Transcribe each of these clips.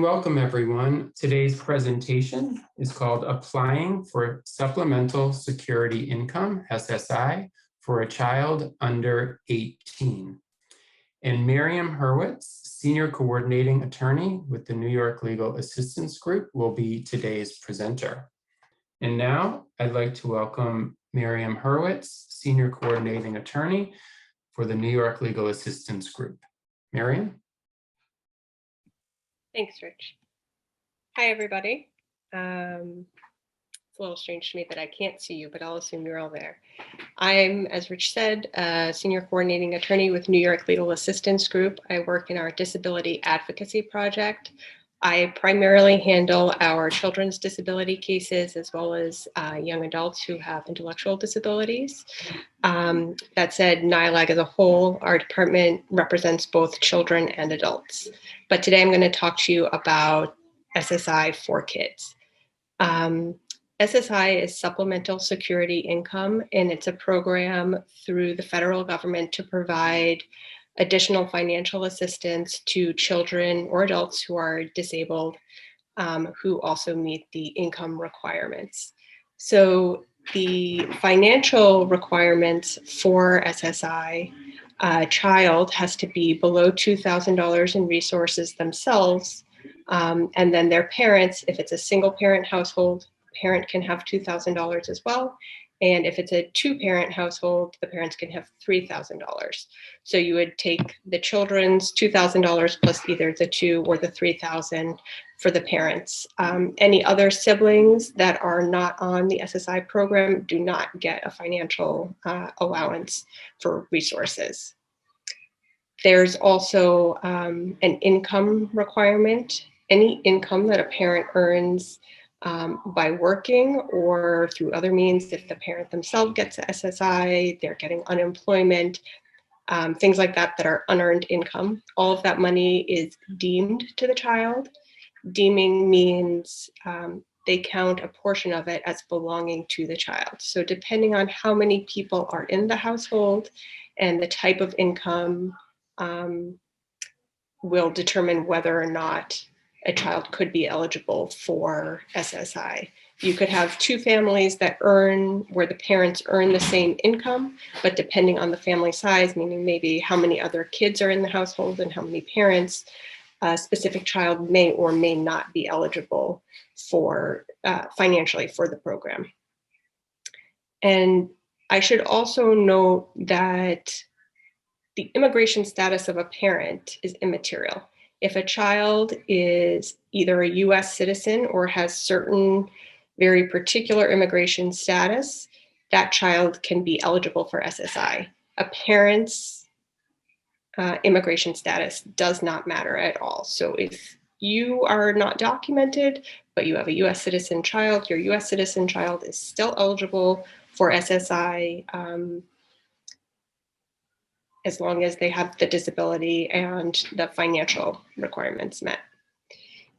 Welcome everyone. Today's presentation is called Applying for Supplemental Security Income, SSI, for a Child Under 18. And Miriam Hurwitz, Senior Coordinating Attorney with the New York Legal Assistance Group, will be today's presenter. And now I'd like to welcome Miriam Hurwitz, Senior Coordinating Attorney for the New York Legal Assistance Group. Miriam? Thanks, Rich. Hi, everybody. It's a little strange to me that I can't see you, but I'll assume you're all there. I'm, as Rich said, a Senior Coordinating Attorney with New York Legal Assistance Group. I work in our Disability Advocacy Project. I primarily handle our children's disability cases as well as young adults who have intellectual disabilities. That said, NILAG as a whole, our department represents both children and adults. But today I'm going to talk to you about SSI for kids. SSI is Supplemental Security Income, and it's a program through the federal government to provide additional financial assistance to children or adults who are disabled, who also meet the income requirements. So the financial requirements for SSI, a child has to be below $2,000 in resources themselves, and then their parents, if it's a single parent household, parent can have $2,000 as well. And if it's a two-parent household, the parents can have $3,000. So you would take the children's $2,000 plus either the $2,000 or the $3,000 for the parents. Any other siblings that are not on the SSI program do not get a financial allowance for resources. There's also an income requirement. Any income that a parent earns by working or through other means, if the parent themselves gets a SSI, they're getting unemployment, things like that that are unearned income. All of that money is deemed to the child. Deeming means they count a portion of it as belonging to the child. So depending on how many people are in the household and the type of income will determine whether or not a child could be eligible for SSI. You could have two families that earn, where the parents earn the same income, but depending on the family size, meaning maybe how many other kids are in the household and how many parents, a specific child may or may not be eligible for financially for the program. And I should also note that the immigration status of a parent is immaterial. If a child is either a US citizen or has certain very particular immigration status, that child can be eligible for SSI. A parent's immigration status does not matter at all. So if you are not documented, but you have a US citizen child, your US citizen child is still eligible for SSI as long as they have the disability and the financial requirements met.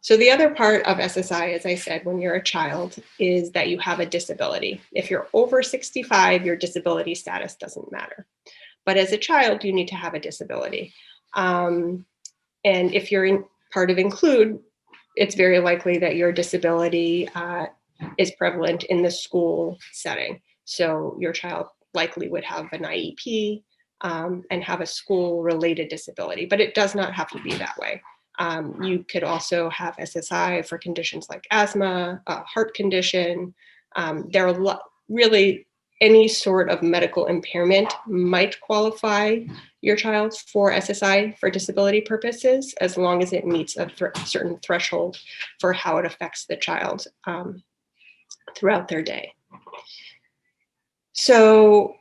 So the other part of SSI, as I said, when you're a child, is that you have a disability. If you're over 65, your disability status doesn't matter. But as a child, you need to have a disability. And if you're in part of Include, it's very likely that your disability is prevalent in the school setting. So your child likely would have an IEP, and have a school-related disability, but it does not have to be that way. You could also have SSI for conditions like asthma, a heart condition. There are really any sort of medical impairment might qualify your child for SSI for disability purposes, as long as it meets a certain threshold for how it affects the child throughout their day. So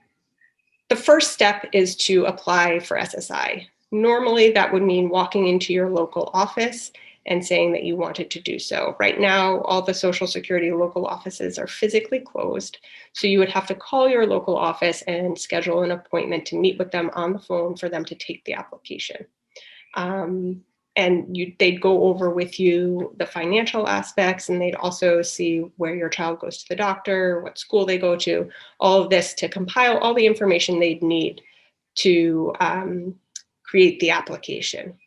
the first step is to apply for SSI. Normally, that would mean walking into your local office and saying that you wanted to do so. Right now, all the Social Security local offices are physically closed, so you would have to call your local office and schedule an appointment to meet with them on the phone for them to take the application. And they'd go over with you the financial aspects, and they'd also see where your child goes to the doctor, what school they go to, all of this to compile all the information they'd need to create the application.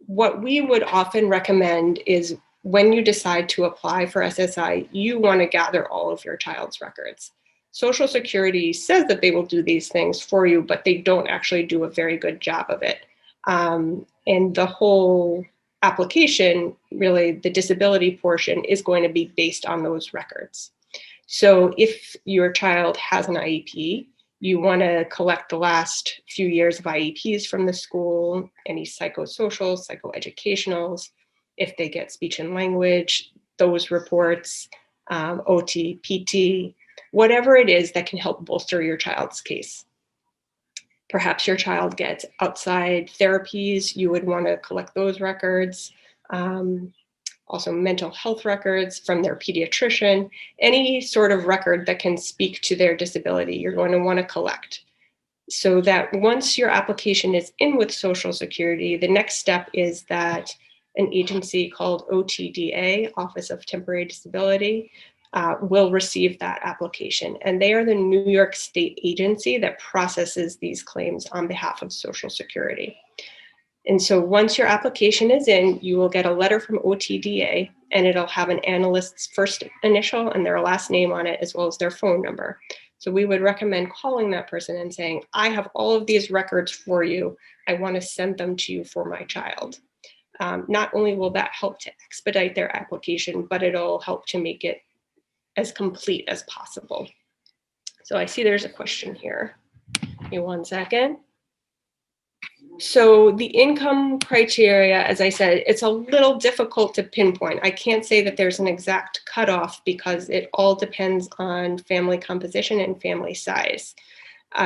what we would often recommend is when you decide to apply for SSI, you want to gather all of your child's records. Social Security says that they will do these things for you, but they don't actually do a very good job of it. And the whole application, really the disability portion, is going to be based on those records. So if your child has an IEP, you want to collect the last few years of IEPs from the school, any psychosocials, psychoeducationals, if they get speech and language, those reports, OT, PT, whatever it is that can help bolster your child's case. Perhaps your child gets outside therapies, you would want to collect those records. Also mental health records from their pediatrician, any sort of record that can speak to their disability, you're going to want to collect. So that once your application is in with Social Security, the next step is that an agency called OTDA, Office of Temporary Disability, will receive that application. And they are the New York State agency that processes these claims on behalf of Social Security. And so once your application is in, you will get a letter from OTDA, and it'll have an analyst's first initial and their last name on it, as well as their phone number. So we would recommend calling that person and saying, I have all of these records for you. I want to send them to you for my child. Not only will that help to expedite their application, but it'll help to make it as complete as possible. So I see there's a question here. Give me 1 second. So the income criteria, as I said, it's a little difficult to pinpoint. I can't say that there's an exact cutoff because it all depends on family composition and family size.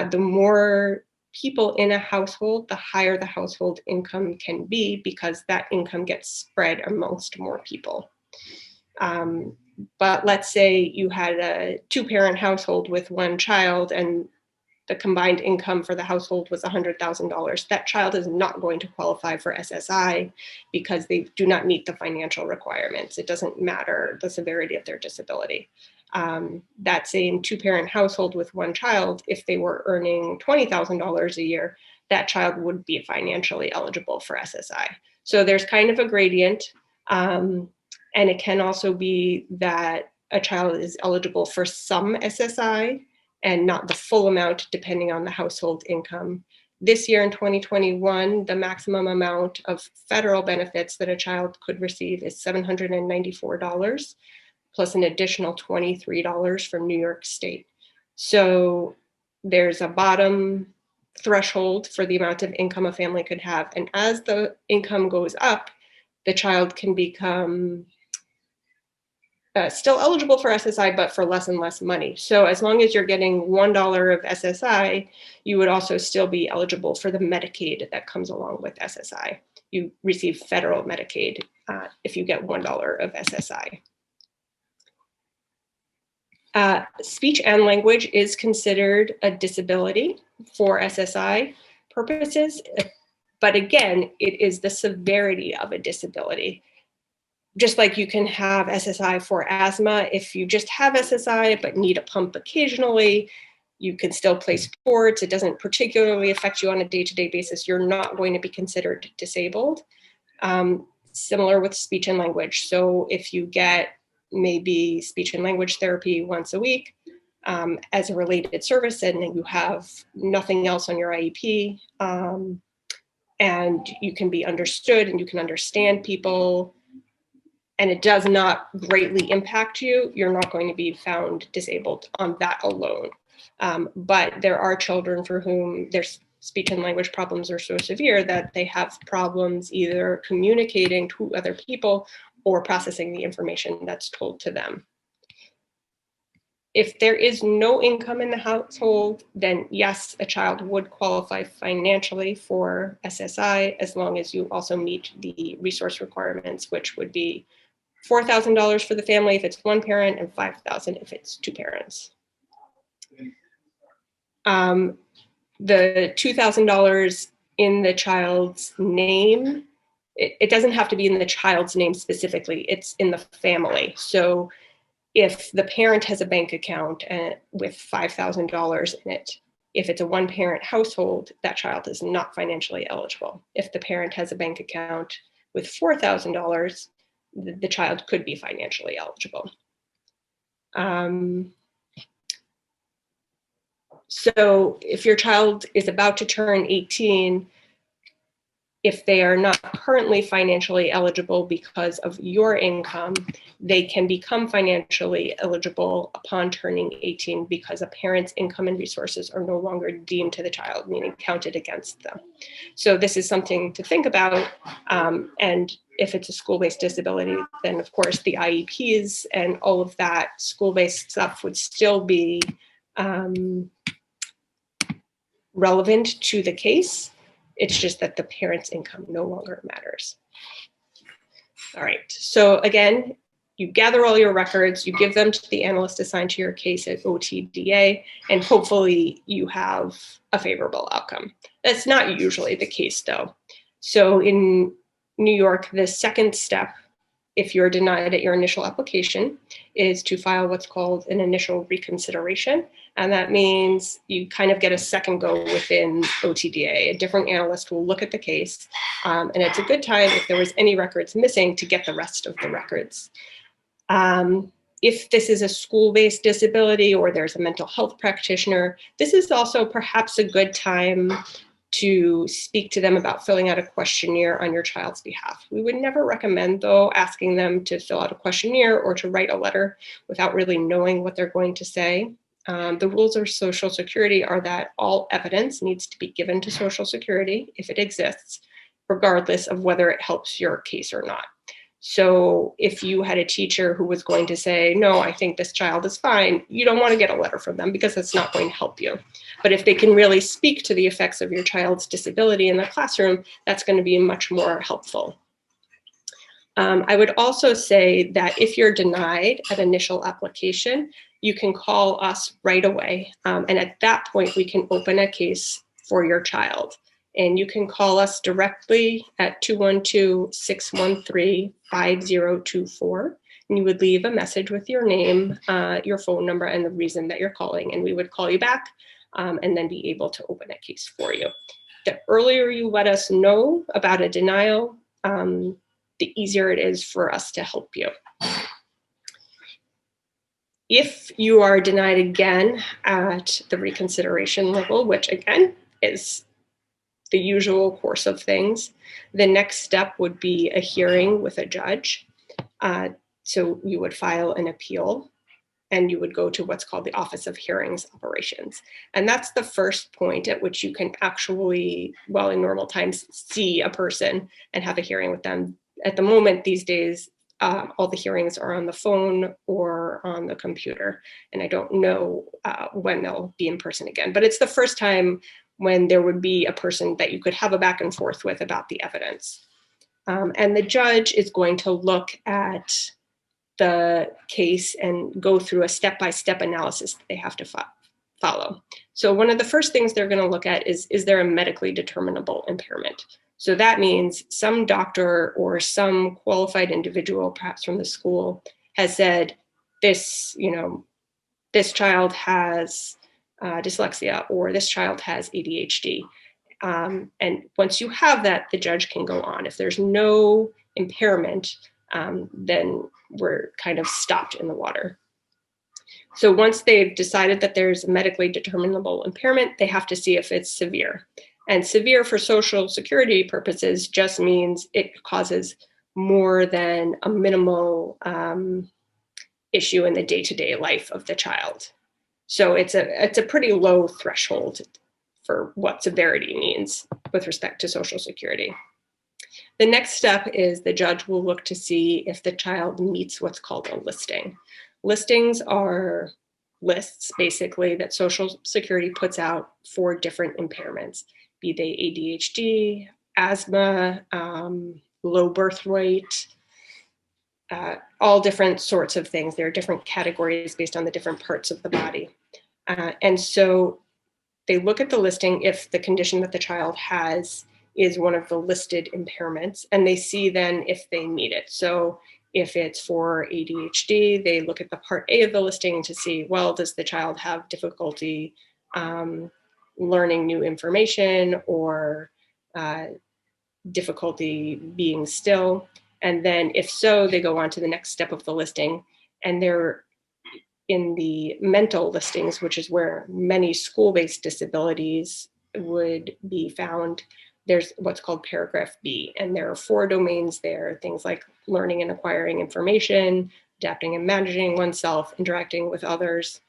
The more people in a household, the higher the household income can be because that income gets spread amongst more people. But let's say you had a 2-parent household with 1 child and the combined income for the household was $100,000. That child is not going to qualify for SSI because they do not meet the financial requirements. It doesn't matter the severity of their disability. That same 2-parent household with 1 child, if they were earning $20,000 a year, that child would be financially eligible for SSI. So there's kind of a gradient. And it can also be that a child is eligible for some SSI and not the full amount depending on the household income. This year in 2021, the maximum amount of federal benefits that a child could receive is $794, plus an additional $23 from New York State. So there's a bottom threshold for the amount of income a family could have. And as the income goes up, the child can become still eligible for SSI, but for less and less money. So as long as you're getting $1 of SSI, you would also still be eligible for the Medicaid that comes along with SSI. You receive federal Medicaid if you get $1 of SSI. Speech and language is considered a disability for SSI purposes, but again, it is the severity of a disability. Just like you can have SSI for asthma, if you just have SSI but need a pump occasionally, you can still play sports. It doesn't particularly affect you on a day-to-day basis. You're not going to be considered disabled. Similar with speech and language. So if you get maybe speech and language therapy once a week as a related service and you have nothing else on your IEP, and you can be understood and you can understand people, and it does not greatly impact you, you're not going to be found disabled on that alone. But there are children for whom their speech and language problems are so severe that they have problems either communicating to other people or processing the information that's told to them. If there is no income in the household, then yes, a child would qualify financially for SSI as long as you also meet the resource requirements, which would be $4,000 for the family if it's 1 parent and $5,000 if it's 2 parents. The $2,000 in the child's name, it doesn't have to be in the child's name specifically, it's in the family. So if the parent has a bank account with $5,000 in it, if it's a 1-parent household, that child is not financially eligible. If the parent has a bank account with $4,000, the child could be financially eligible. So if your child is about to turn 18, if they are not currently financially eligible because of your income, they can become financially eligible upon turning 18 because a parent's income and resources are no longer deemed to the child, meaning counted against them. So this is something to think about. And if it's a school-based disability, then of course the IEPs and all of that school-based stuff would still be relevant to the case. It's just that the parent's income no longer matters. All right, so again, you gather all your records, you give them to the analyst assigned to your case at OTDA, and hopefully you have a favorable outcome. That's not usually the case though. So in New York, the second step, if you're denied at your initial application, is to file what's called an initial reconsideration. And that means you kind of get a second go within OTDA. A different analyst will look at the case, and it's a good time, if there was any records missing, to get the rest of the records. If this is a school-based disability or there's a mental health practitioner, this is also perhaps a good time to speak to them about filling out a questionnaire on your child's behalf. We would never recommend, though, asking them to fill out a questionnaire or to write a letter without really knowing what they're going to say. The rules of Social Security are that all evidence needs to be given to Social Security if it exists, regardless of whether it helps your case or not. So if you had a teacher who was going to say, no, I think this child is fine, you don't want to get a letter from them because that's not going to help you. But if they can really speak to the effects of your child's disability in the classroom, that's going to be much more helpful. I would also say that if you're denied at initial application, you can call us right away. And at that point, we can open a case for your child. And you can call us directly at 212-613-5024. And you would leave a message with your name, your phone number, and the reason that you're calling. And we would call you back and then be able to open a case for you. The earlier you let us know about a denial, the easier it is for us to help you. If you are denied again at the reconsideration level, which again is the usual course of things, the next step would be a hearing with a judge. So you would file an appeal and you would go to what's called the Office of Hearings Operations. And that's the first point at which you can actually, well, in normal times, see a person and have a hearing with them. At the moment, these days, all the hearings are on the phone or on the computer. And I don't know when they'll be in person again, but it's the first time when there would be a person that you could have a back and forth with about the evidence. And the judge is going to look at the case and go through a step-by-step analysis that they have to follow. So one of the first things they're going to look at is there a medically determinable impairment? So that means some doctor or some qualified individual, perhaps from the school, has said this, this child has dyslexia, or this child has ADHD. And once you have that, the judge can go on. If there's no impairment, then we're kind of stopped in the water. So once they've decided that there's a medically determinable impairment, they have to see if it's severe. And severe for Social Security purposes just means it causes more than a minimal issue in the day-to-day life of the child. So it's a pretty low threshold for what severity means with respect to Social Security. The next step is the judge will look to see if the child meets what's called a listing. Listings are lists, basically, that Social Security puts out for different impairments, be they ADHD, asthma, low birth weight, all different sorts of things. There are different categories based on the different parts of the body. And so they look at the listing if the condition that the child has is one of the listed impairments, and they see then if they meet it. So if it's for ADHD, they look at the Part A of the listing to see, well, does the child have difficulty learning new information or difficulty being still. And then if so, they go on to the next step of the listing, and they're in the mental listings, which is where many school-based disabilities would be found. There's what's called paragraph B, and there are 4 domains there, things like learning and acquiring information, adapting and managing oneself, interacting with others,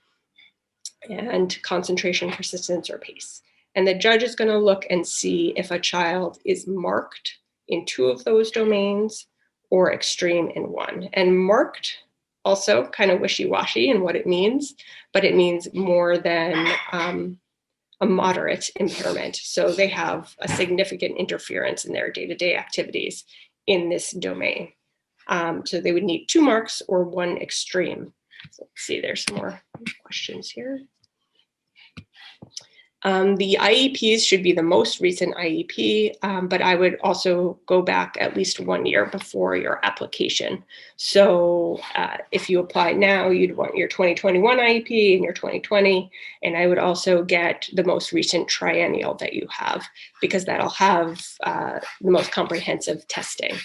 and concentration, persistence, or pace. And the judge is going to look and see if a child is marked in 2 of those domains or extreme in 1. And marked, also kind of wishy-washy in what it means, but it means more than a moderate impairment. So they have a significant interference in their day-to-day activities in this domain. So they would need 2 marks or 1 extreme. So let's see, there's some more questions here. The IEPs should be the most recent IEP, but I would also go back at least 1 year before your application. So if you apply now, you'd want your 2021 IEP and your 2020, and I would also get the most recent triennial that you have, because that'll have the most comprehensive testing.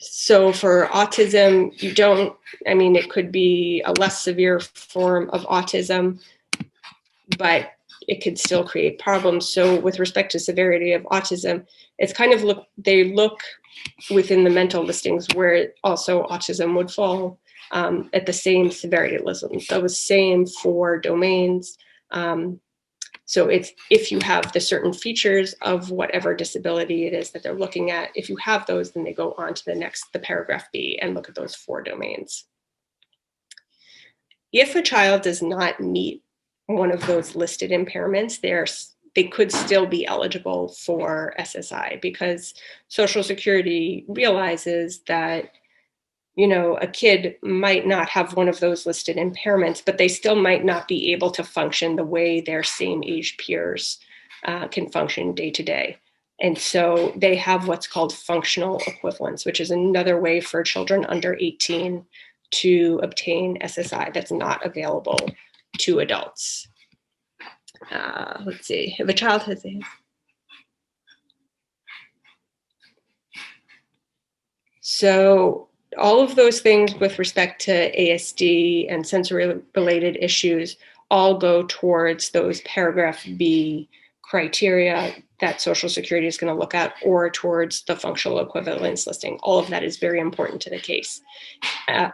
So for autism, it could be a less severe form of autism, but it could still create problems. So with respect to severity of autism, it's kind of they look within the mental listings where also autism would fall at the same severity level. So the same 4 domains. So it's if you have the certain features of whatever disability it is that they're looking at, if you have those, then they go on to the paragraph B, and look at those 4 domains. If a child does not meet one of those listed impairments, they could still be eligible for SSI, because Social Security realizes that a kid might not have one of those listed impairments, but they still might not be able to function the way their same age peers can function day to day. And so they have what's called functional equivalence, which is another way for children under 18 to obtain SSI that's not available to adults. Let's see, if a child has So all of those things with respect to ASD and sensory related issues all go towards those paragraph B criteria that Social Security is going to look at, or towards the functional equivalence listing. All of that is very important to the case.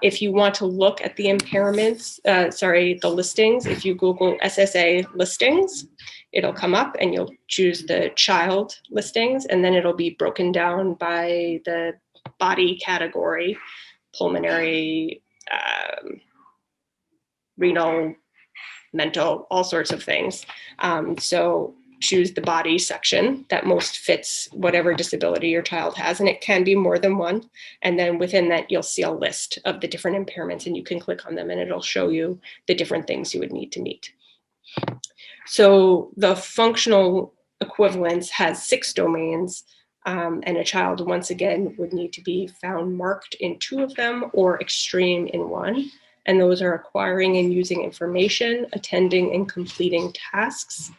If you want to look at the impairments, the listings, if you Google SSA listings, it'll come up and you'll choose the child listings, and then it'll be broken down by the body category, pulmonary, renal, mental, all sorts of things. So choose the body section that most fits whatever disability your child has, and it can be more than one. And then within that, you'll see a list of the different impairments, and you can click on them and it'll show you the different things you would need to meet. So the functional equivalence has 6 domains, and a child, once again, would need to be found marked in 2 of them or extreme in 1. And those are acquiring and using information, attending and completing tasks,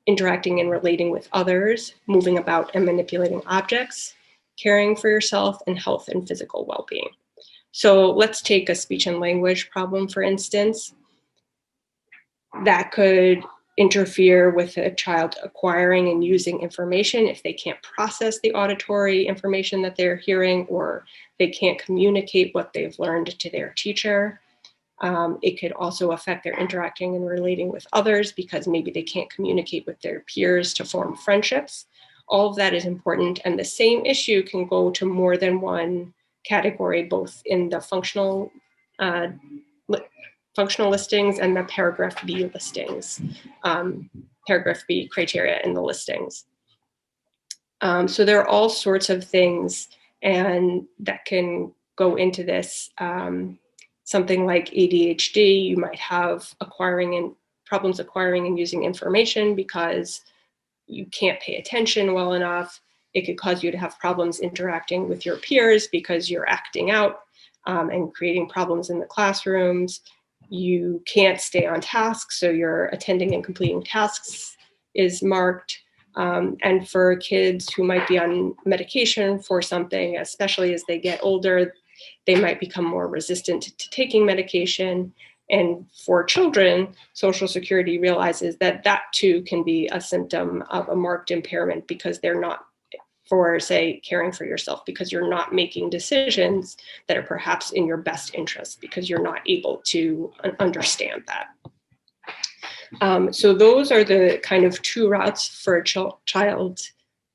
interacting and relating with others, moving about and manipulating objects, caring for yourself, and health and physical well-being. So let's take a speech and language problem, for instance. That could interfere with a child acquiring and using information if they can't process the auditory information that they're hearing, or they can't communicate what they've learned to their teacher. It could also affect their interacting and relating with others, because maybe they can't communicate with their peers to form friendships. All of that is important, and the same issue can go to more than one category, both in the functional listings and the paragraph B listings, paragraph B criteria in the listings. So there are all sorts of things and that can go into this. Something like ADHD, you might have problems acquiring and using information because you can't pay attention well enough. It could cause you to have problems interacting with your peers because you're acting out and creating problems in the classrooms. You can't stay on task, so you're attending and completing tasks is marked. And for kids who might be on medication for something, especially as they get older, they might become more resistant to taking medication. And for children, Social Security realizes that that too can be a symptom of a marked impairment because they're not, for say, caring for yourself, because you're not making decisions that are perhaps in your best interest because you're not able to understand that. So those are the kind of two routes for a child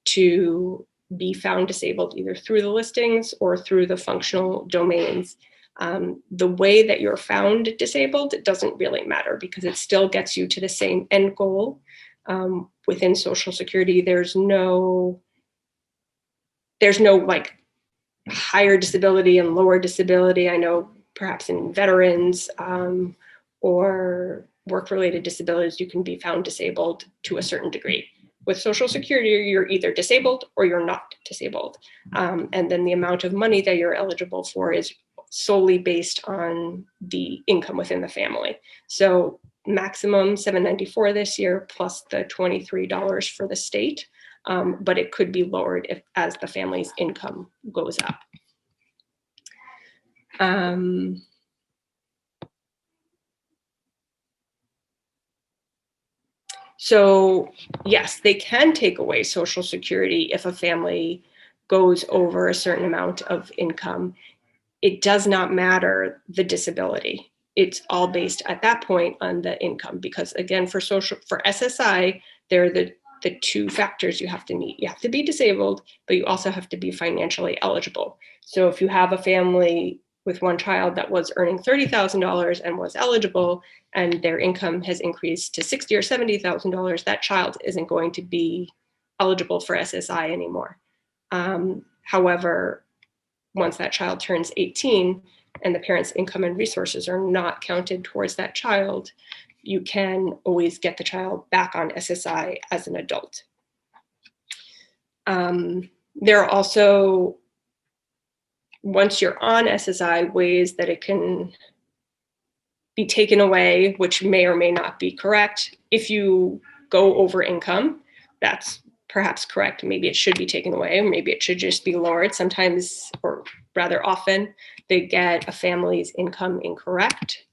to be found disabled, either through the listings or through the functional domains. The way that you're found disabled, it doesn't really matter because it still gets you to the same end goal. Within Social Security, there's no like higher disability and lower disability. I know perhaps in veterans or work-related disabilities, you can be found disabled to a certain degree. With Social Security, you're either disabled or you're not disabled. And then the amount of money that you're eligible for is solely based on the income within the family. So maximum $794 this year plus the $23 for the state, but it could be lowered as the family's income goes up. So yes, they can take away Social Security if a family goes over a certain amount of income. It does not matter the disability. It's all based at that point on the income, because again, for SSI, there are the two factors you have to meet. You have to be disabled, but you also have to be financially eligible. So if you have a family with one child that was earning $30,000 and was eligible, and their income has increased to $60,000 or $70,000, that child isn't going to be eligible for SSI anymore. However, once that child turns 18 and the parent's income and resources are not counted towards that child, you can always get the child back on SSI as an adult. There are also, once you're on SSI, ways that it can be taken away, which may or may not be correct. If you go over income, that's perhaps correct. Maybe it should be taken away, or maybe it should just be lowered. Sometimes, or rather often, they get a family's income incorrect.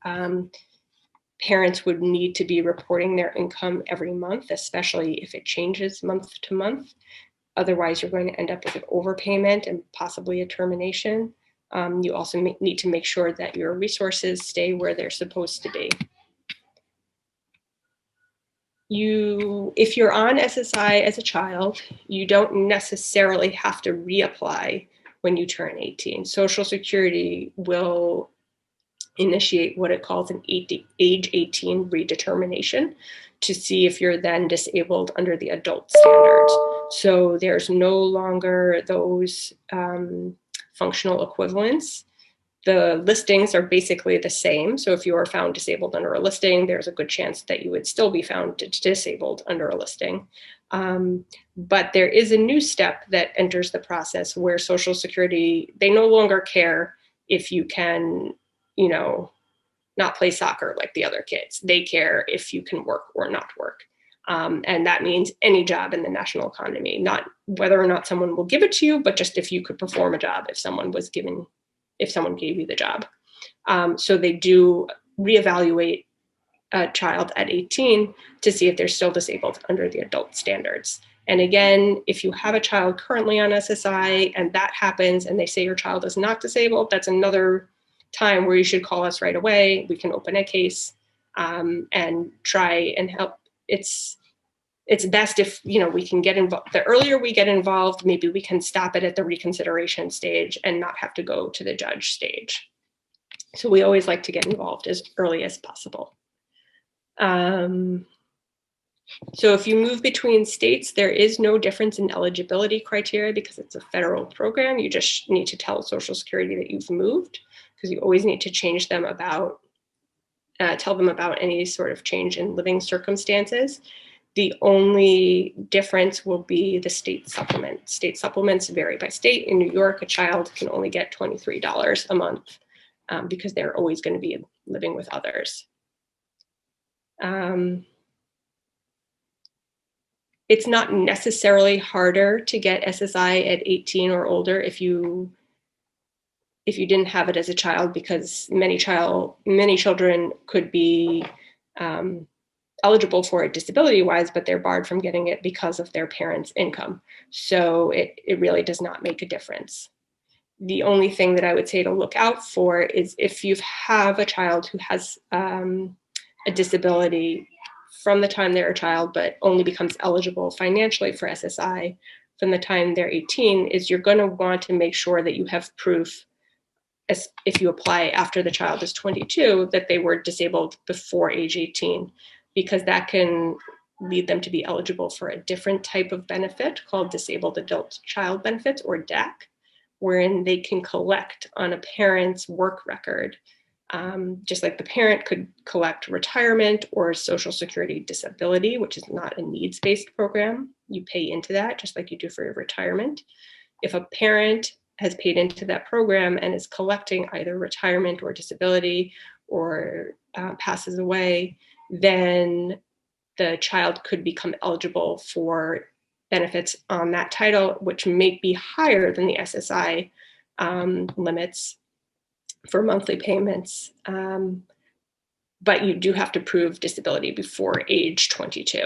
Parents would need to be reporting their income every month, especially if it changes month to month. Otherwise, you're going to end up with an overpayment and possibly a termination. You also need to make sure that your resources stay where they're supposed to be. If you're on SSI as a child, you don't necessarily have to reapply when you turn 18. Social Security will initiate what it calls an age 18 redetermination to see if you're then disabled under the adult standards. So there's no longer those functional equivalents. The listings are basically the same. So if you are found disabled under a listing, there's a good chance that you would still be found disabled under a listing. But there is a new step that enters the process where Social Security, they no longer care if you can, not play soccer like the other kids. They care if you can work or not work. And that means any job in the national economy, not whether or not someone will give it to you, but just if you could perform a job, if someone gave you the job. So they do reevaluate a child at 18 to see if they're still disabled under the adult standards. And again, if you have a child currently on SSI and that happens and they say your child is not disabled, that's another time where you should call us right away. We can open a case and try and help. It's best if we can get involved. The earlier we get involved, maybe we can stop it at the reconsideration stage and not have to go to the judge stage. So we always like to get involved as early as possible. So if you move between states, there is no difference in eligibility criteria because it's a federal program. You just need to tell Social Security that you've moved, because you always need to change them about, tell them about any sort of change in living circumstances. The only difference will be the state supplement. State supplements vary by state. In New York, a child can only get $23 a month because they're always going to be living with others. It's not necessarily harder to get SSI at 18 or older if you didn't have it as a child, because many children could be eligible for it disability-wise, but they're barred from getting it because of their parents' income. So it really does not make a difference. The only thing that I would say to look out for is if you have a child who has a disability from the time they're a child, but only becomes eligible financially for SSI from the time they're 18, is you're going to want to make sure that you have proof, as if you apply after the child is 22, that they were disabled before age 18, because that can lead them to be eligible for a different type of benefit called Disabled Adult Child Benefits, or DAC, wherein they can collect on a parent's work record, just like the parent could collect retirement or Social Security disability, which is not a needs-based program. You pay into that just like you do for your retirement. If a parent has paid into that program and is collecting either retirement or disability, or passes away, then the child could become eligible for benefits on that title, which may be higher than the SSI limits for monthly payments. But you do have to prove disability before age 22.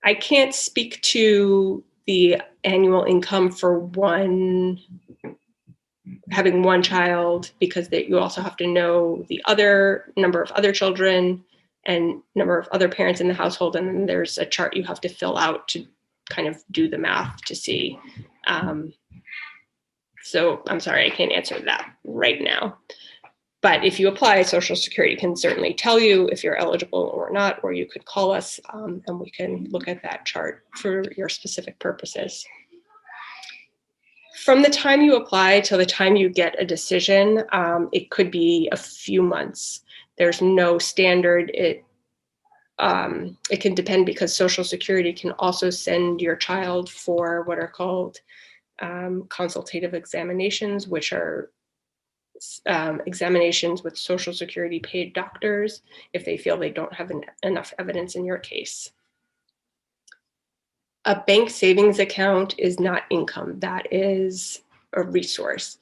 I can't speak to the annual income for having one child, because you also have to know the other number of other children and number of other parents in the household. And then there's a chart you have to fill out to kind of do the math to see. So I'm sorry, I can't answer that right now. But if you apply, Social Security can certainly tell you if you're eligible or not, or you could call us and we can look at that chart for your specific purposes. From the time you apply till the time you get a decision, it could be a few months. There's no standard. It can depend, because Social Security can also send your child for what are called consultative examinations, which are examinations with Social Security paid doctors if they feel they don't have enough evidence in your case. A bank savings account is not income. That is a resource.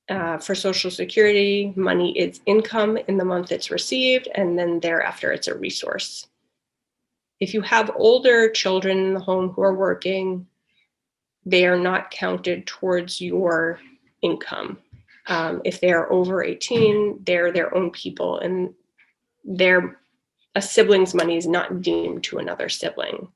For Social Security, money is income in the month it's received, and then thereafter it's a resource. If you have older children in the home who are working, they are not counted towards your income. If they are over 18, they're their own people, and a sibling's money is not deemed to another sibling.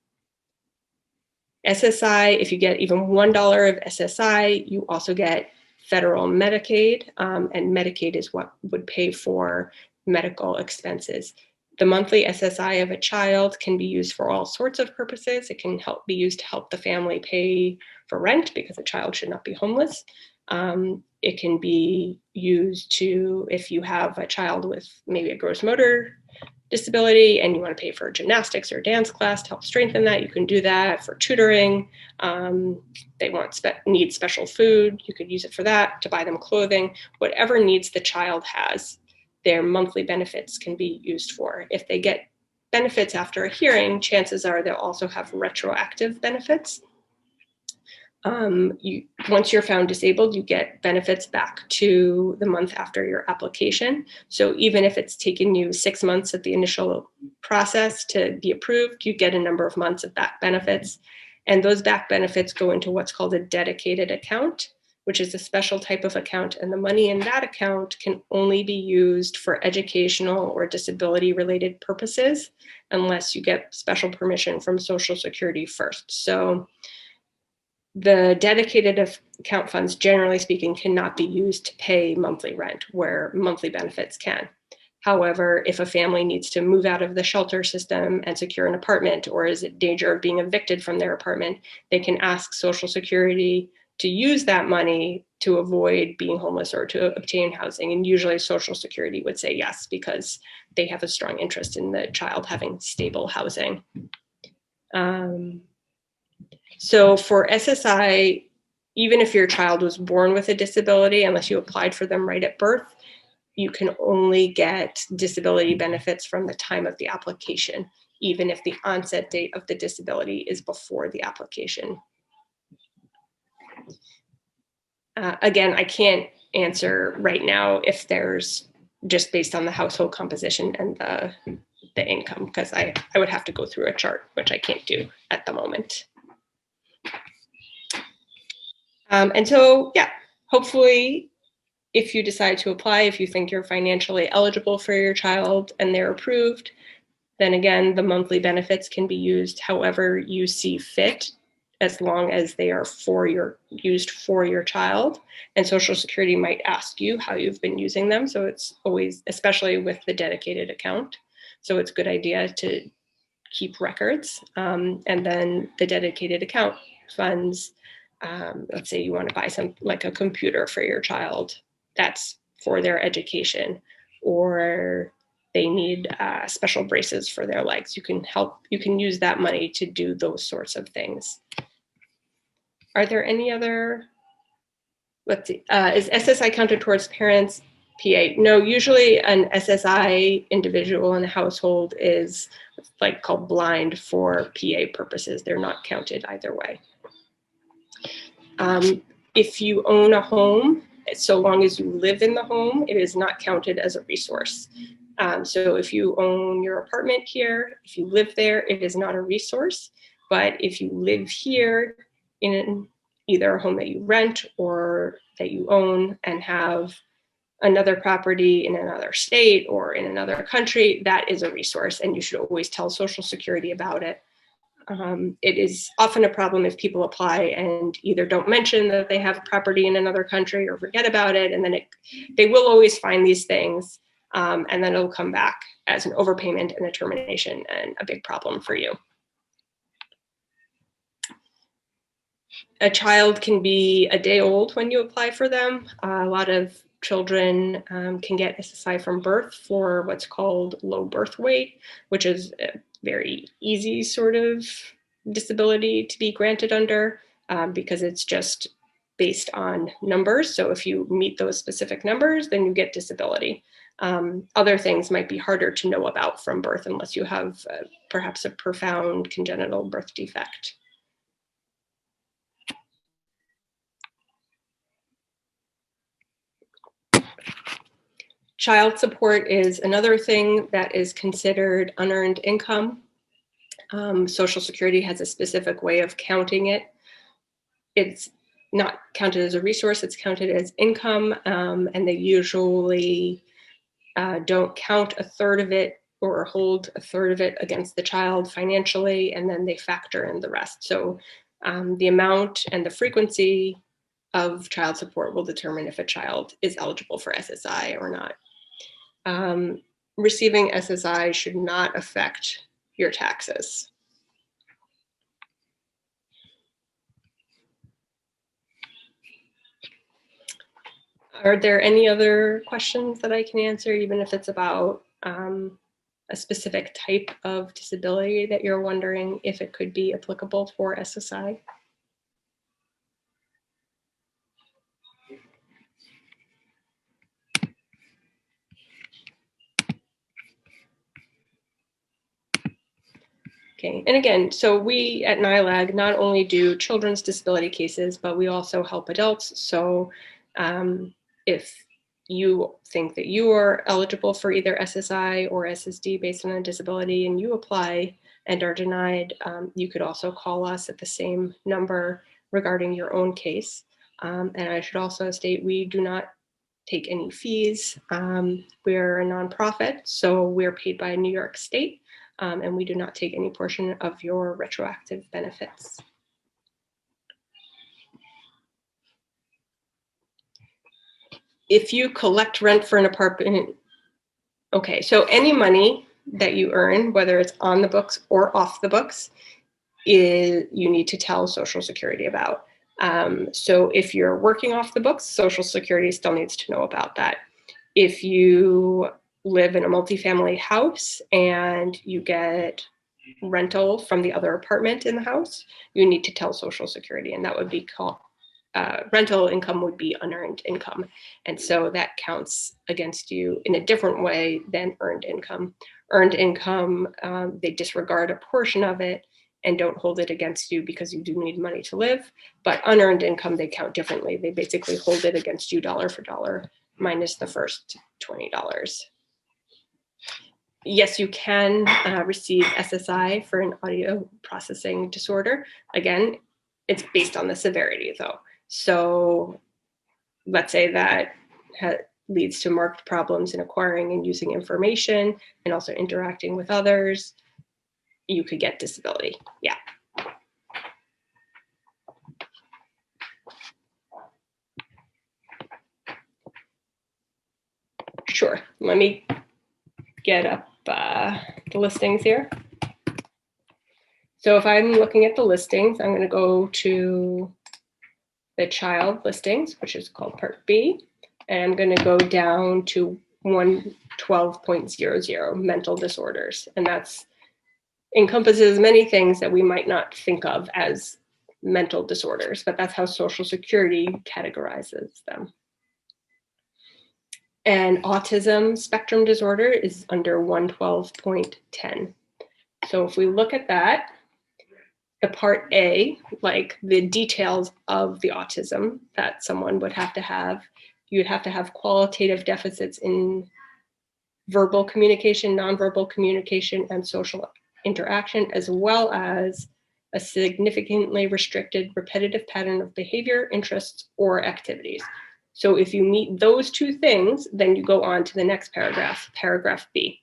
SSI, if you get even $1 of SSI, you also get federal Medicaid, and Medicaid is what would pay for medical expenses. The monthly SSI of a child can be used for all sorts of purposes. It can be used to help the family pay for rent, because a child should not be homeless. It can be used to, if you have a child with maybe a gross motor disability and you want to pay for gymnastics or dance class to help strengthen that, you can do that. For tutoring, they need special food, you could use it for that, to buy them clothing. Whatever needs the child has, their monthly benefits can be used for. If they get benefits after a hearing, chances are they'll also have retroactive benefits. Once you're found disabled, you get benefits back to the month after your application. So even if it's taken you 6 months at the initial process to be approved, you get a number of months of back benefits. And those back benefits go into what's called a dedicated account, which is a special type of account. And the money in that account can only be used for educational or disability related purposes, unless you get special permission from Social Security first. So the dedicated account funds, generally speaking, cannot be used to pay monthly rent, where monthly benefits can. However, if a family needs to move out of the shelter system and secure an apartment, or is in danger of being evicted from their apartment, they can ask Social Security to use that money to avoid being homeless or to obtain housing. And usually Social Security would say yes, because they have a strong interest in the child having stable housing. So for SSI, even if your child was born with a disability, unless you applied for them right at birth, you can only get disability benefits from the time of the application. even if the onset date of the disability is before the application. Again, I can't answer right now if there's, just based on the household composition and the income, because I would have to go through a chart, which I can't do at the moment. And so, yeah, hopefully, if you decide to apply, if you think you're financially eligible for your child and they're approved, then again, the monthly benefits can be used however you see fit, as long as they are used for your child. And Social Security might ask you how you've been using them. So it's always, especially with the dedicated account. So it's a good idea to keep records. And then the dedicated account funds, let's say you want to buy like a computer for your child, that's for their education, or they need special braces for their legs. You can use that money to do those sorts of things. Are there any other, let's see, is SSI counted towards parents' PA? No, usually an SSI individual in a household is like called blind for PA purposes. They're not counted either way. If you own a home, so long as you live in the home, it is not counted as a resource. So if you own your apartment here, if you live there, it is not a resource. But if you live here in either a home that you rent or that you own and have another property in another state or in another country, that is a resource, and you should always tell Social Security about it. It is often a problem if people apply and either don't mention that they have property in another country or forget about it, and then they will always find these things, and then it'll come back as an overpayment and a termination and a big problem for you. A child can be a day old when you apply for them. A lot of children can get SSI from birth for what's called low birth weight, which is a very easy sort of disability to be granted under because it's just based on numbers. So if you meet those specific numbers, then you get disability. Other things might be harder to know about from birth unless you have perhaps a profound congenital birth defect. Child support is another thing that is considered unearned income. Social Security has a specific way of counting it. It's not counted as a resource, it's counted as income, and they usually don't count a third of it or hold a third of it against the child financially, and then they factor in the rest. So the amount and the frequency of child support will determine if a child is eligible for SSI or not. Receiving SSI should not affect your taxes. Are there any other questions that I can answer, even if it's about a specific type of disability that you're wondering if it could be applicable for SSI? Okay, and again, so we at NILAG not only do children's disability cases, but we also help adults. So if you think that you are eligible for either SSI or SSD based on a disability and you apply and are denied, you could also call us at the same number regarding your own case. And I should also state we do not take any fees. We're a nonprofit, so we're paid by New York State. And we do not take any portion of your retroactive benefits. If you collect rent for an apartment, okay, so any money that you earn, whether it's on the books or off the books, you need to tell Social Security about. So if you're working off the books, Social Security still needs to know about that. If you live in a multifamily house and you get rental from the other apartment in the house, you need to tell Social Security, and that would be called rental income would be unearned income. And so that counts against you in a different way than earned income. Earned income, they disregard a portion of it and don't hold it against you because you do need money to live. But unearned income, they count differently. They basically hold it against you dollar for dollar minus the first $20. Yes, you can receive SSI for an audio processing disorder. Again, it's based on the severity though. So let's say that leads to marked problems in acquiring and using information and also interacting with others. You could get disability, yeah. Sure, let me get up the listings here. So if I'm looking at the listings, I'm going to go to the child listings, which is called Part B, and I'm going to go down to 112.00 mental disorders, and that's encompasses many things that we might not think of as mental disorders, but that's how Social Security categorizes them. And autism spectrum disorder is under 112.10. So if we look at that, the Part A, like the details of the autism that someone would have to have, you'd have to have qualitative deficits in verbal communication, nonverbal communication, and social interaction, as well as a significantly restricted repetitive pattern of behavior, interests, or activities. So if you meet those two things, then you go on to the next paragraph, paragraph B.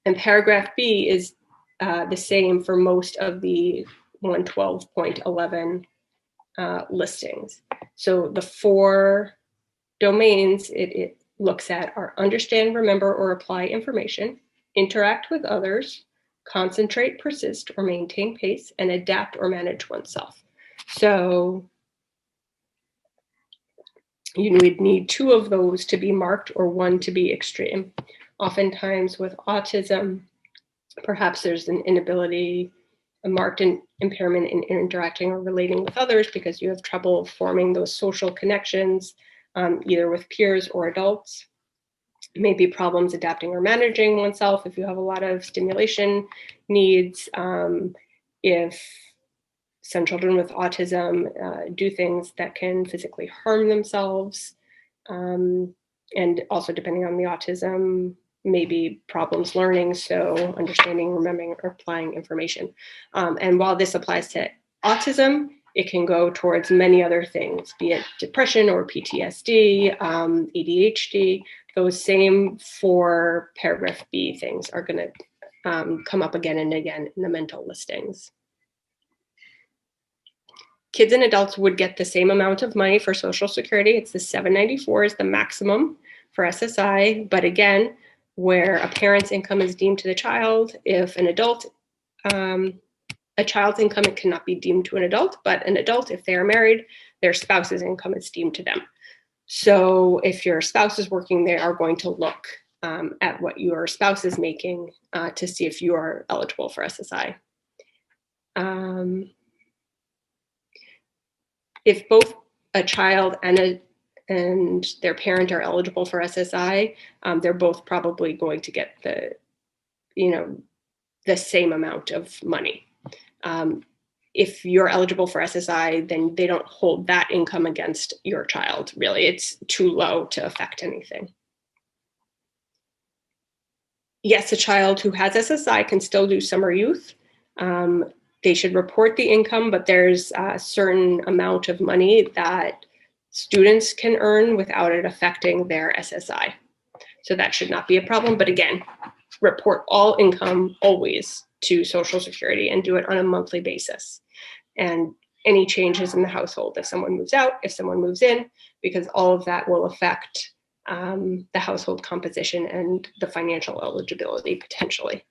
And paragraph B is the same for most of the 112.11 listings. So the four domains it looks at are understand, remember, or apply information, interact with others, concentrate, persist, or maintain pace, and adapt or manage oneself. So you would need two of those to be marked or one to be extreme. Oftentimes with autism, perhaps there's an inability, a marked impairment in interacting or relating with others because you have trouble forming those social connections, either with peers or adults. Maybe problems adapting or managing oneself if you have a lot of stimulation needs. If some children with autism do things that can physically harm themselves, and also depending on the autism, maybe problems learning, so understanding, remembering, or applying information. And while this applies to autism, it can go towards many other things, be it depression or PTSD, ADHD. Those same four paragraph B things are going to come up again and again in the mental listings. Kids and adults would get the same amount of money for Social Security. It's the $794 is the maximum for SSI. But again, where a parent's income is deemed to the child, if an adult, a child's income, it cannot be deemed to an adult, but an adult, if they are married, their spouse's income is deemed to them. So if your spouse is working, they are going to look at what your spouse is making to see if you are eligible for SSI. If both a child and their parent are eligible for SSI, they're both probably going to get the same amount of money. If you're eligible for SSI, then they don't hold that income against your child, really. It's too low to affect anything. Yes, a child who has SSI can still do summer youth. They should report the income, but there's a certain amount of money that students can earn without it affecting their SSI. So that should not be a problem. But again, report all income always to Social Security and do it on a monthly basis. And any changes in the household, if someone moves out, if someone moves in, because all of that will affect the household composition and the financial eligibility potentially.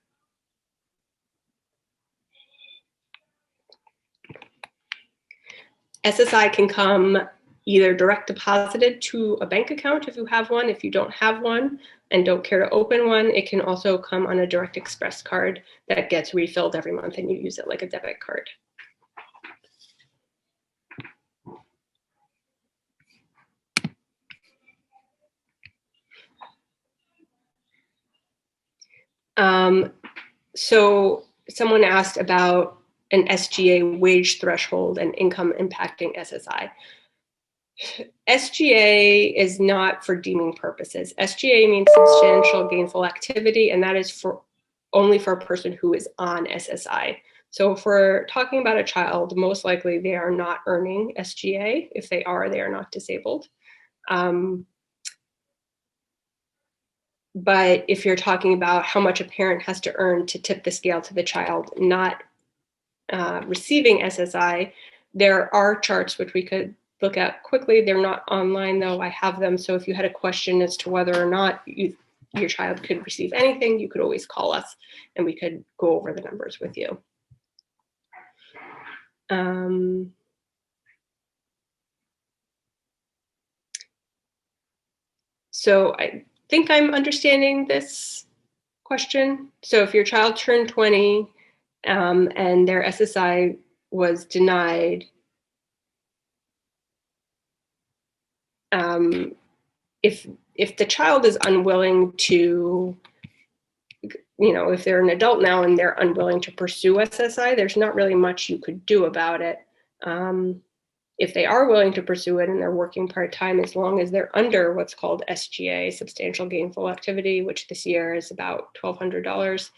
SSI can come either direct deposited to a bank account if you have one. If you don't have one and don't care to open one, it can also come on a direct express card that gets refilled every month and you use it like a debit card. So someone asked about an SGA wage threshold and income impacting SSI. SGA is not for deeming purposes. SGA means substantial gainful activity, and that is only for a person who is on SSI. So if we're talking about a child, most likely they are not earning SGA. If they are not disabled. But if you're talking about how much a parent has to earn to tip the scale to the child not receiving SSI, there are charts which we could look at quickly. They're not online though, I have them. So if you had a question as to whether or not your child could receive anything, you could always call us and we could go over the numbers with you. So I think I'm understanding this question. So if your child turned 20 and their SSI was denied, if the child is unwilling to, if they're an adult now and they're unwilling to pursue SSI, there's not really much you could do about it. If they are willing to pursue it and they're working part-time, as long as they're under what's called SGA, substantial gainful activity, which this year is about $1,200,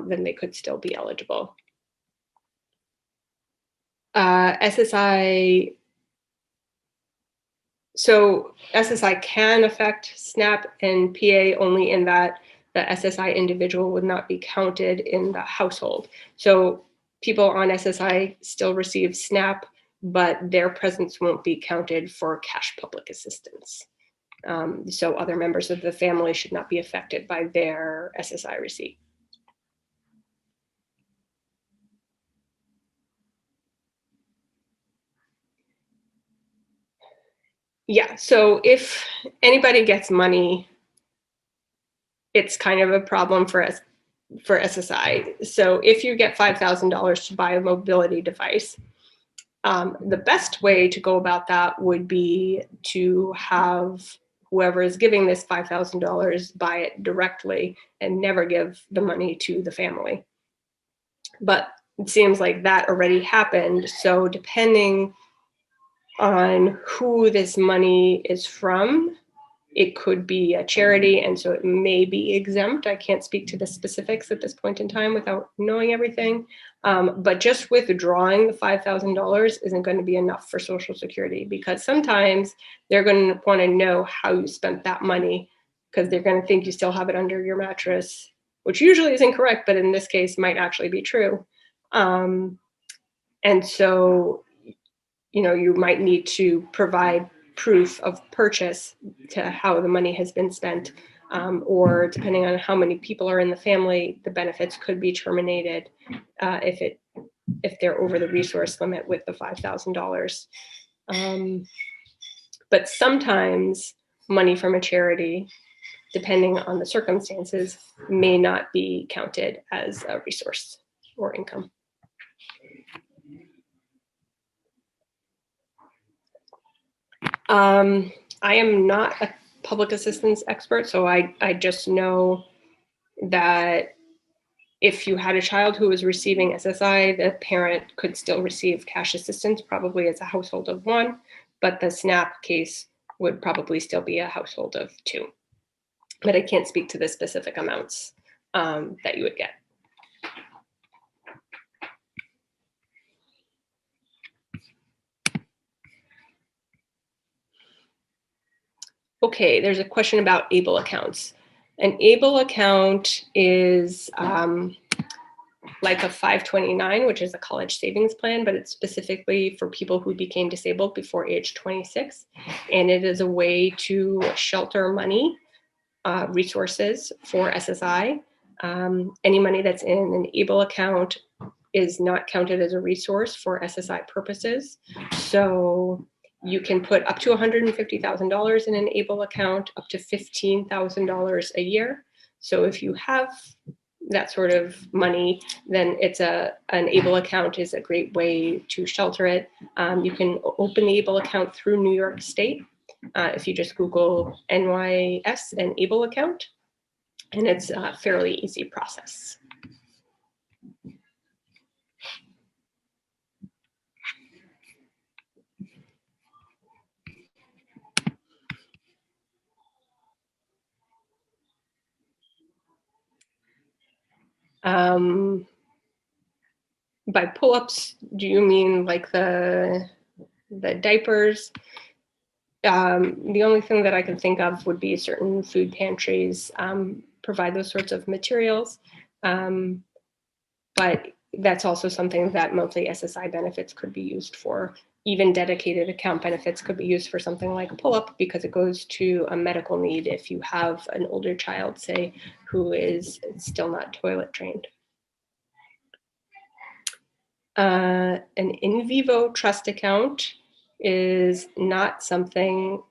then they could still be eligible. SSI, so SSI can affect SNAP and PA only in that the SSI individual would not be counted in the household. So people on SSI still receive SNAP, but their presence won't be counted for cash public assistance. So other members of the family should not be affected by their SSI receipt. Yeah, so if anybody gets money, it's kind of a problem for us for SSI. So if you get $5,000 to buy a mobility device, the best way to go about that would be to have whoever is giving this $5,000 buy it directly and never give the money to the family. But it seems like that already happened. So depending on who this money is from, it could be a charity, and so it may be exempt. I can't speak to the specifics at this point in time without knowing everything. But just withdrawing the $5,000 isn't going to be enough for Social Security, because sometimes they're going to want to know how you spent that money, because they're going to think you still have it under your mattress, which usually is incorrect, but in this case might actually be true. And so, you might need to provide proof of purchase to how the money has been spent, or depending on how many people are in the family, the benefits could be terminated if they're over the resource limit with the $5,000. But sometimes money from a charity, depending on the circumstances, may not be counted as a resource or income. I am not a public assistance expert, so I just know that if you had a child who was receiving SSI, the parent could still receive cash assistance, probably as a household of one, but the SNAP case would probably still be a household of two. But I can't speak to the specific amounts that you would get. Okay, there's a question about ABLE accounts. An ABLE account is like a 529, which is a college savings plan, but it's specifically for people who became disabled before age 26. And it is a way to shelter money, resources for SSI. Any money that's in an ABLE account is not counted as a resource for SSI purposes. So you can put up to $150,000 in an ABLE account, up to $15,000 a year. So if you have that sort of money, then an ABLE account is a great way to shelter it. You can open the ABLE account through New York State. If you just Google NYS and ABLE account, and it's a fairly easy process. By pull-ups, do you mean like the diapers? The only thing that I can think of would be certain food pantries provide those sorts of materials. But that's also something that monthly SSI benefits could be used for. Even dedicated account benefits could be used for something like a pull-up, because it goes to a medical need if you have an older child, say, who is still not toilet trained. An in vivo trust account is not something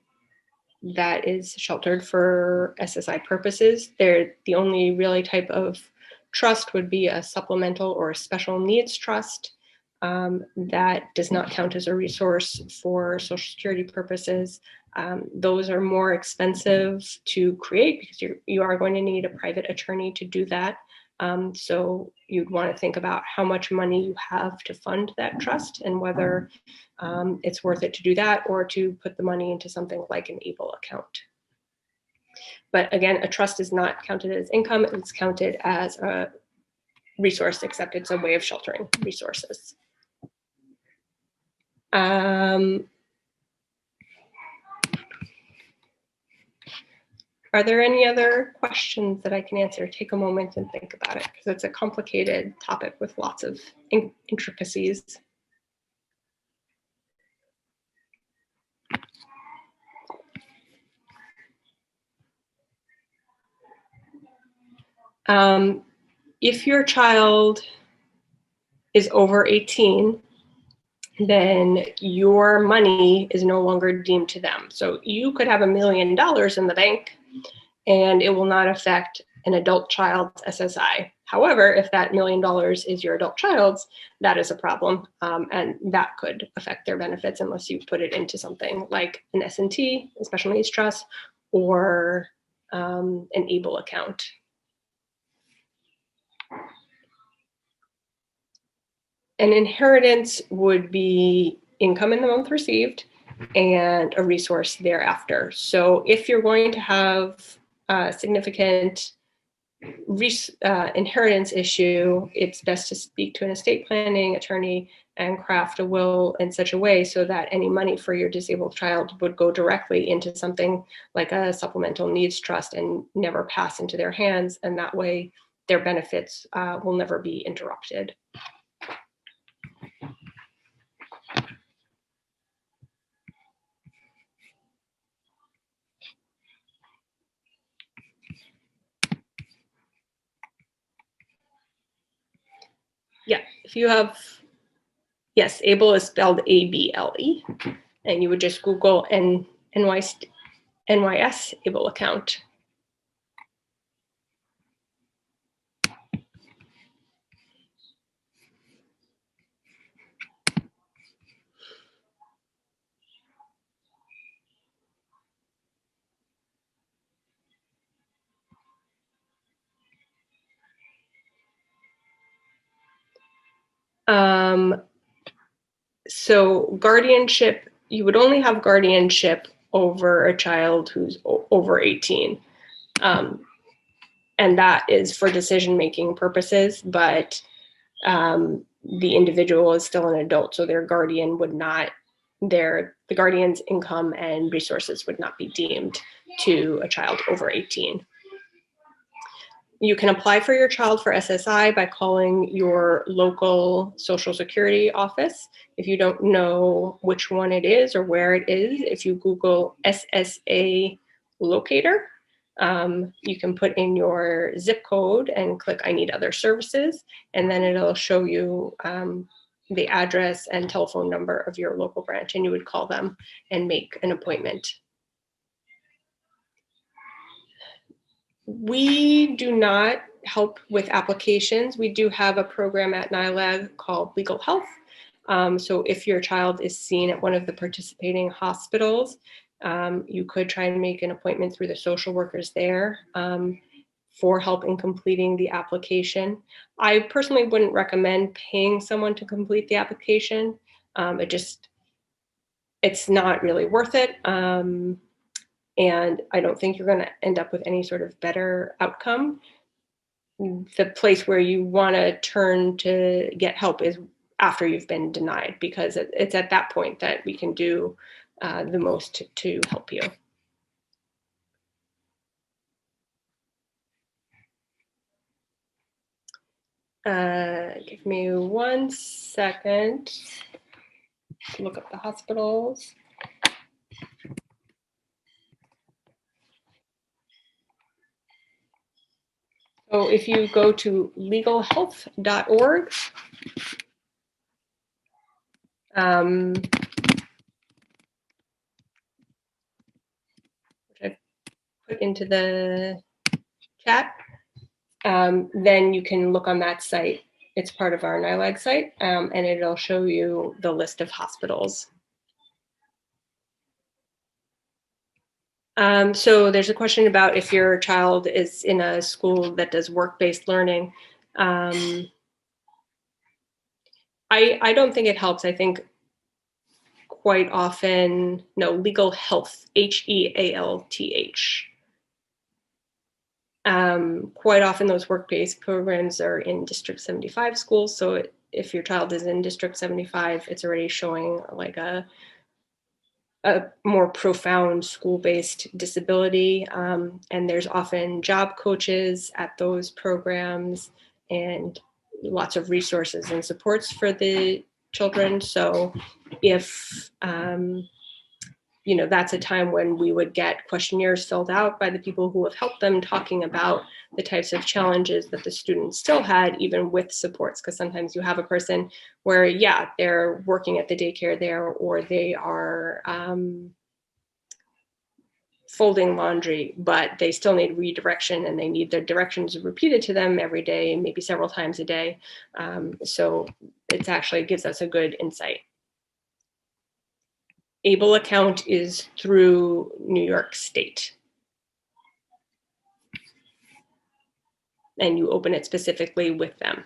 that is sheltered for SSI purposes. They're the only really type of trust would be a supplemental or a special needs trust that does not count as a resource for Social Security purposes. Those are more expensive to create because you are going to need a private attorney to do that. So you'd want to think about how much money you have to fund that trust and whether it's worth it to do that or to put the money into something like an ABLE account. But again, a trust is not counted as income. It's counted as a resource, except it's a way of sheltering resources. Are there any other questions that I can answer? Take a moment and think about it, because it's a complicated topic with lots of intricacies. If your child is over 18, then your money is no longer deemed to them. So you could have $1 million in the bank and it will not affect an adult child's SSI. However, if that $1 million is your adult child's, that is a problem, and that could affect their benefits unless you put it into something like an S&T, a special needs trust, or an ABLE account. An inheritance would be income in the month received and a resource thereafter. So if you're going to have a significant inheritance issue, it's best to speak to an estate planning attorney and craft a will in such a way so that any money for your disabled child would go directly into something like a supplemental needs trust and never pass into their hands. And that way their benefits will never be interrupted. Yeah, if you have, yes, ABLE is spelled ABLE, and you would just Google NYS ABLE account. So guardianship, you would only have guardianship over a child who's over 18. And that is for decision-making purposes, but the individual is still an adult, so their guardian would not, the guardian's income and resources would not be deemed to a child over 18. You can apply for your child for SSI by calling your local Social Security office. If you don't know which one it is or where it is, if you Google SSA locator, you can put in your zip code and click I need other services, and then it'll show you the address and telephone number of your local branch, and you would call them and make an appointment. We do not help with applications. We do have a program at NILAG called Legal Health. So if your child is seen at one of the participating hospitals, you could try and make an appointment through the social workers there. for help in completing the application. I personally wouldn't recommend paying someone to complete the application. It's not really worth it. And I don't think you're going to end up with any sort of better outcome. The place where you want to turn to get help is after you've been denied, because it's at that point that we can do the most to help you. Give me 1 second to look up the hospitals. So if you go to legalhealth.org, which I put into the chat, then you can look on that site. It's part of our NILAG site, and it'll show you the list of hospitals. So there's a question about if your child is in a school that does work-based learning. I don't think it helps. I think quite often, no, Legal Health, HEALTH. Quite often those work-based programs are in District 75 schools. So if your child is in District 75, it's already showing like a more profound school-based disability. And there's often job coaches at those programs and lots of resources and supports for the children. So if, that's a time when we would get questionnaires filled out by the people who have helped them, talking about the types of challenges that the students still had, even with supports. Because sometimes you have a person where, yeah, they're working at the daycare there, or they are folding laundry, but they still need redirection, and they need their directions repeated to them every day, maybe several times a day. So it actually gives us a good insight. ABLE account is through New York State. And you open it specifically with them.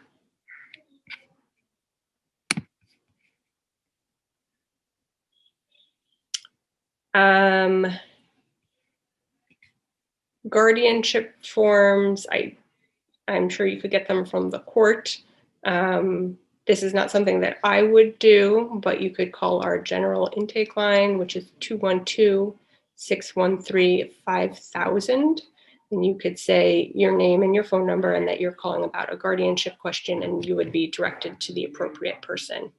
Guardianship forms, I'm sure you could get them from the court. This is not something that I would do, but you could call our general intake line, which is 212-613-5000. And you could say your name and your phone number and that you're calling about a guardianship question, and you would be directed to the appropriate person.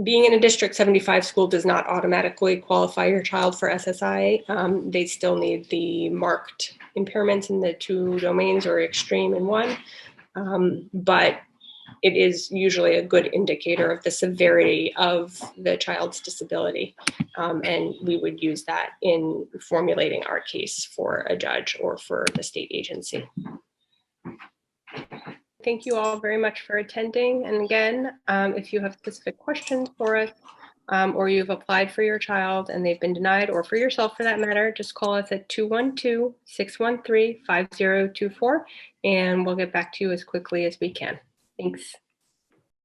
Being in a District 75 school does not automatically qualify your child for SSI. They still need the marked impairments in the 2 domains, or extreme in 1. But it is usually a good indicator of the severity of the child's disability. And we would use that in formulating our case for a judge or for the state agency. Thank you all very much for attending. And again, if you have specific questions for us, or you've applied for your child and they've been denied, or for yourself for that matter, just call us at 212-613-5024, and we'll get back to you as quickly as we can. Thanks.